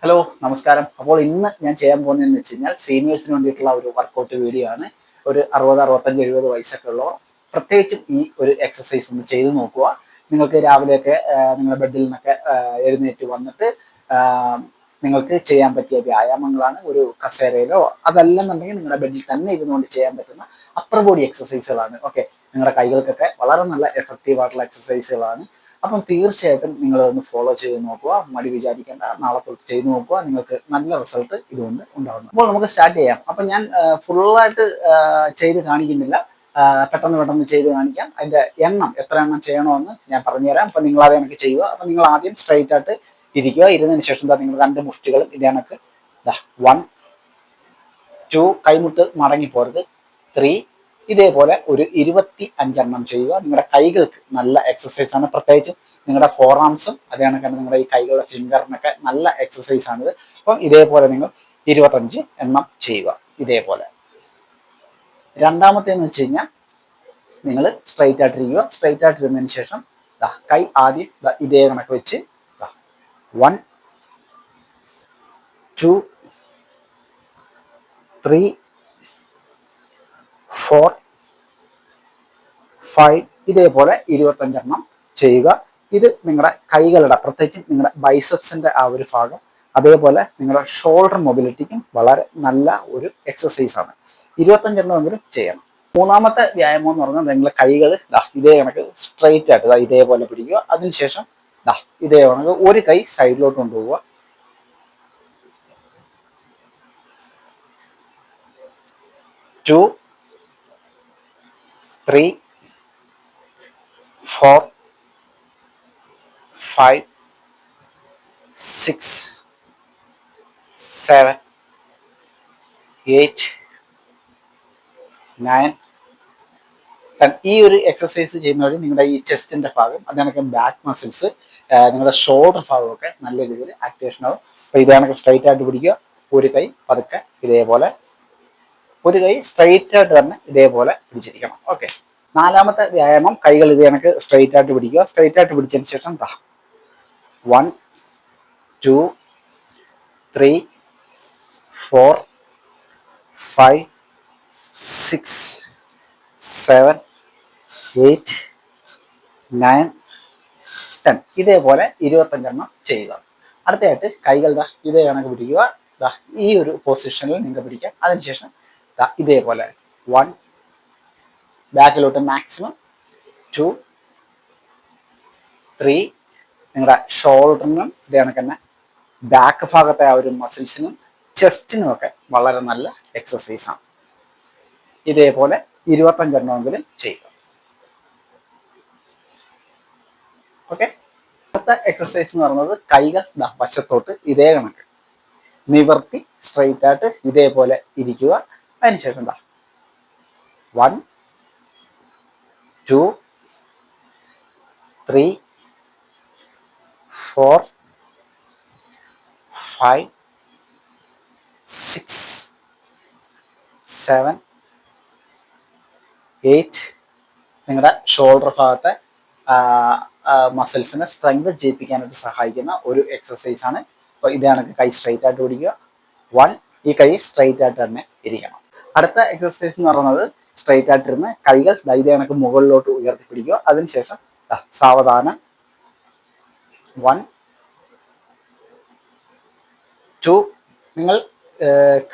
Hello നമസ്കാരം. അപ്പോൾ ഇന്ന് ഞാൻ ചെയ്യാൻ പോകുന്നതെന്ന് വെച്ച് കഴിഞ്ഞാൽ സീനിയേഴ്സിന് വേണ്ടിയിട്ടുള്ള ഒരു വർക്കൗട്ട് വീഡിയോ ആണ്. ഒരു 60, 65, 70 വയസ്സൊക്കെ ഉള്ളവർ പ്രത്യേകിച്ചും ഈ ഒരു എക്സസൈസ് ഒന്ന് ചെയ്ത് നോക്കുക. നിങ്ങൾക്ക് രാവിലെയൊക്കെ നിങ്ങളുടെ ബെഡിൽ നിന്നൊക്കെ എഴുന്നേറ്റ് വന്നിട്ട് നിങ്ങൾക്ക് ചെയ്യാൻ പറ്റിയ വ്യായാമങ്ങളാണ്. ഒരു കസേരയിലോ അതല്ലെന്നുണ്ടെങ്കിൽ നിങ്ങളുടെ ബെഡിൽ തന്നെ ഇരുന്നുകൊണ്ട് ചെയ്യാൻ പറ്റുന്ന അപ്പർ ബോഡി എക്സസൈസുകളാണ്. ഓക്കെ, നിങ്ങളുടെ കൈകൾക്കൊക്കെ വളരെ നല്ല എഫക്റ്റീവ് ആയിട്ടുള്ള എക്സസൈസുകളാണ്. അപ്പം തീർച്ചയായിട്ടും നിങ്ങൾ ഒന്ന് ഫോളോ ചെയ്ത് നോക്കുക. മടി വിചാരിക്കേണ്ട, നാളെ തൊട്ട് ചെയ്ത് നോക്കുക. നിങ്ങൾക്ക് നല്ല റിസൾട്ട് ഇതുകൊണ്ട് ഉണ്ടാകുന്നു. അപ്പോൾ നമുക്ക് സ്റ്റാർട്ട് ചെയ്യാം. അപ്പം ഞാൻ ഫുള്ളായിട്ട് ചെയ്ത് കാണിക്കുന്നില്ല, പെട്ടെന്ന് പെട്ടെന്ന് ചെയ്ത് കാണിക്കാം. അതിന്റെ എണ്ണം എത്ര എണ്ണം ചെയ്യണമെന്ന് ഞാൻ പറഞ്ഞുതരാം. അപ്പം നിങ്ങൾ അത് കണക്ക് ചെയ്യുക. അപ്പം നിങ്ങൾ ആദ്യം സ്ട്രൈറ്റ് ആയിട്ട് ഇരിക്കുക. ഇരുന്നതിന് ശേഷം നിങ്ങൾ രണ്ട് മുഷ്ടികളും ഇത് കണക്ക് 1, 2 കൈമുട്ട് മടങ്ങി പോരുത്, 3 ഇതേപോലെ ഒരു 25 ചെയ്യുക. നിങ്ങളുടെ കൈകൾക്ക് നല്ല എക്സസൈസ് ആണ്, പ്രത്യേകിച്ച് നിങ്ങളുടെ ഫോർ ആംസും അതേ കണക്കാണ് നിങ്ങളുടെ ഈ കൈകളുടെ ഫിംഗറിനൊക്കെ നല്ല എക്സസൈസ് ആണിത്. അപ്പം ഇതേപോലെ നിങ്ങൾ 25 ചെയ്യുക. ഇതേപോലെ രണ്ടാമത്തേന്ന് വെച്ച് കഴിഞ്ഞാൽ നിങ്ങൾ സ്ട്രൈറ്റ് ആയിട്ടിരിക്കുക. സ്ട്രൈറ്റ് ആയിട്ടിരുന്നതിന് ശേഷം കൈ ആദ്യം ഇതേ കണക്ക് വെച്ച് 1, 2, 3, 4, 5 ഇതേപോലെ 25 ചെയ്യുക. ഇത് നിങ്ങളുടെ കൈകളുടെ പ്രത്യേകിച്ചും നിങ്ങളുടെ ബൈസെപ്സിന്റെ ആ ഒരു ഭാഗം, അതേപോലെ നിങ്ങളുടെ ഷോൾഡർ മൊബിലിറ്റിക്കും വളരെ നല്ല ഒരു എക്സസൈസ് ആണ്. 25 ചെയ്യണം. മൂന്നാമത്തെ വ്യായാമം എന്ന് പറഞ്ഞാൽ നിങ്ങളുടെ കൈകൾ ഇതേ കണക്ക് സ്ട്രെയിറ്റ് ആയിട്ട് ഇതേപോലെ പിടിക്കുക. അതിനുശേഷം ഇതേ കണക്ക് ഒരു കൈ സൈഡിലോട്ട് കൊണ്ടുപോവുക. 2, 3, 4, 5, 6, 7, 8, 9, 10. ഈ ഒരു എക്സസൈസ് ചെയ്യുന്ന വഴി നിങ്ങളുടെ ഈ ചെസ്റ്റിന്റെ ഭാഗം, അതിനൊക്കെ ബാക്ക് മസിൽസ്, നിങ്ങളുടെ ഷോൾഡർ ഭാഗമൊക്കെ നല്ല രീതിയിൽ ആക്ടിവേഷൻ ആവും. അപ്പൊ ഇതാണൊക്കെ സ്ട്രൈറ്റ് ആയിട്ട് പിടിക്കുക. ഒരു കൈ പതുക്കെ ഇതേപോലെ, ഒരു കൈ സ്ട്രൈറ്റ് ആയിട്ട് തന്നെ ഇതേപോലെ പിടിച്ചിരിക്കണം. ഓക്കെ. നാലാമത്തെ വ്യായാമം, കൈകൾ ഇത് കണക്ക് സ്ട്രൈറ്റ് ആയിട്ട് പിടിക്കുക. സ്ട്രൈറ്റ് ആയിട്ട് പിടിച്ചതിന് ശേഷം 1, 2, 3, 4, 5, 6, 7, 8, 9, 10 ഇതേപോലെ 25 ചെയ്യുക. അടുത്തതായിട്ട് കൈകൾ ഇതേ കണക്ക് പിടിക്കുക. ഈ ഒരു പൊസിഷനിൽ നിങ്ങൾക്ക് പിടിക്കാം. അതിനുശേഷം ഇതേപോലെ 1 ബാക്കിലോട്ട് മാക്സിമം, 2, 3 നിങ്ങളുടെ ഷോൾഡറിനും ഇതേ കണക്ക് തന്നെ ബാക്ക് ഭാഗത്തെ ആ ഒരു മസിൽസിനും ചെസ്റ്റിനും ഒക്കെ വളരെ നല്ല എക്സസൈസ് ആണ്. ഇതേപോലെ 25 ചെയ്യുക. ഓക്കെ. അടുത്ത എക്സസൈസ് എന്ന് പറയുന്നത് കൈകൾ വശത്തോട്ട് ഇതേ കണക്ക് നിവർത്തി സ്ട്രൈറ്റ് ആയിട്ട് ഇതേപോലെ ഇരിക്കുക. അതിനുശേഷം 1, 2, 3, 4, 5, 6, 7, 8 നിങ്ങളുടെ ഷോൾഡർ ഭാഗത്തെ മസിൽസിനെ സ്ട്രെങ്ത് ചെയ്യിപ്പിക്കാനായിട്ട് സഹായിക്കുന്ന ഒരു എക്സസൈസ് ആണ്. അപ്പോൾ ഇതാണ് കൈ സ്ട്രൈറ്റ് ആയിട്ട് പിടിക്കുക. 1 ഈ കൈ സ്ട്രൈറ്റ് ആയിട്ട് തന്നെ ഇരിക്കണം. അടുത്ത എക്സസൈസ് എന്ന് പറയുന്നത് സ്ട്രൈറ്റ് ആയിട്ടിരുന്ന് കൈകൾ ഇതേ കണക്ക് മുകളിലോട്ട് ഉയർത്തി പിടിക്കുക. അതിനുശേഷം സാവധാനം 1, 2 നിങ്ങൾ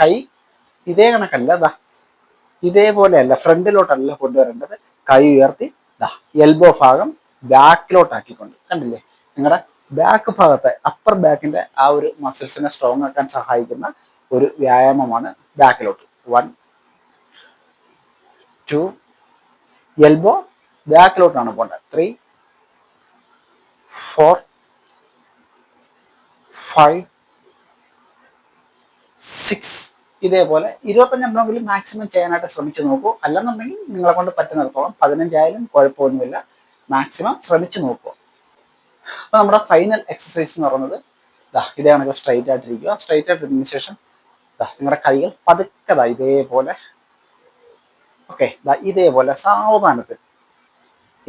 കൈ ഇതേ കണക്കല്ല, ഇതേപോലെയല്ല, ഫ്രണ്ടിലോട്ടല്ല കൊണ്ടുവരേണ്ടത്. കൈ ഉയർത്തി എൽബോ ഭാഗം ബാക്കിലോട്ടാക്കിക്കൊണ്ട്, കണ്ടില്ലേ, നിങ്ങളുടെ ബാക്ക് ഭാഗത്തെ അപ്പർ ബാക്കിന്റെ ആ ഒരു മസിൽസിനെ സ്ട്രോങ് ആക്കാൻ സഹായിക്കുന്ന ഒരു വ്യായാമമാണ് ബാക്കിലോട്ട്. 1, 2 എൽബോ ബാക്കിലോട്ടാണ് പോകേണ്ടത്. 3, 4, 5, 6 ഇതേപോലെ 25 മാക്സിമം ചെയ്യാനായിട്ട് ശ്രമിച്ചു നോക്കൂ. അല്ലെന്നുണ്ടെങ്കിൽ നിങ്ങളെ കൊണ്ട് പറ്റുന്നിടത്തോളം 15 കുഴപ്പമൊന്നുമില്ല, മാക്സിമം ശ്രമിച്ചു നോക്കൂ. അപ്പൊ നമ്മുടെ ഫൈനൽ എക്സസൈസ് എന്ന് പറയുന്നത് ഇതേ കണക്ക് സ്ട്രൈറ്റ് ആയിട്ടിരിക്കുക. സ്ട്രൈറ്റ് ആയിട്ടിരുന്നതിന് ശേഷം നിങ്ങളുടെ കൈകൾ പതുക്കെ ഇതേപോലെ, ഓക്കെ, ഇതേപോലെ സാവധാനത്തിൽ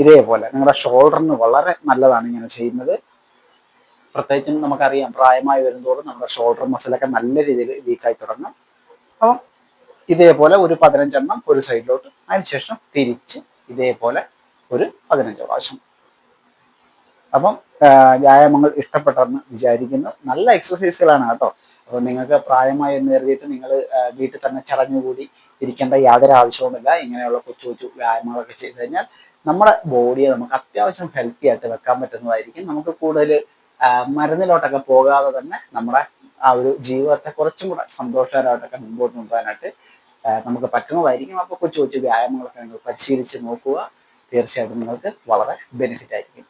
ഇതേപോലെ നിങ്ങളുടെ ഷോൾഡറിന് വളരെ നല്ലതാണ് ഇങ്ങനെ ചെയ്യുന്നത്. പ്രത്യേകിച്ചും നമുക്കറിയാം പ്രായമായി വരുന്നതോറും നമ്മുടെ ഷോൾഡർ മസിലൊക്കെ നല്ല രീതിയിൽ വീക്കായി തുടങ്ങും. അപ്പം ഇതേപോലെ ഒരു 15 ഒരു സൈഡിലോട്ട്, അതിനുശേഷം തിരിച്ച് ഇതേപോലെ ഒരു 15 പ്രാവശ്യം. അപ്പം വ്യായാമങ്ങൾ ഇഷ്ടപ്പെട്ടെന്ന് വിചാരിക്കുന്നു. നല്ല എക്സസൈസുകളാണ് കേട്ടോ. അപ്പോൾ നിങ്ങൾക്ക് പ്രായമായി എന്ന് കരുതിയിട്ട് നിങ്ങൾ വീട്ടിൽ തന്നെ ചടഞ്ഞുകൂടി ഇരിക്കേണ്ട യാതൊരു ആവശ്യവുമില്ല. ഇങ്ങനെയുള്ള കൊച്ചു കൊച്ചു വ്യായാമങ്ങളൊക്കെ ചെയ്തു കഴിഞ്ഞാൽ നമ്മുടെ ബോഡിയെ നമുക്ക് അത്യാവശ്യം ഹെൽത്തി ആയിട്ട് വെക്കാൻ പറ്റുന്നതായിരിക്കും. നമുക്ക് കൂടുതൽ മരുന്നിലോട്ടൊക്കെ പോകാതെ തന്നെ നമ്മുടെ ആ ഒരു ജീവിതത്തെ കുറച്ചും കൂടെ സന്തോഷകരമായിട്ടൊക്കെ മുമ്പോട്ട് കൊണ്ടുപോകാനായിട്ട് നമുക്ക് പറ്റുന്നതായിരിക്കും. അപ്പോൾ കൊച്ചു കൊച്ചു വ്യായാമങ്ങളൊക്കെ നിങ്ങൾ പരിശീലിച്ച് നോക്കുക. തീർച്ചയായിട്ടും നിങ്ങൾക്ക് വളരെ ബെനിഫിറ്റ് ആയിരിക്കും.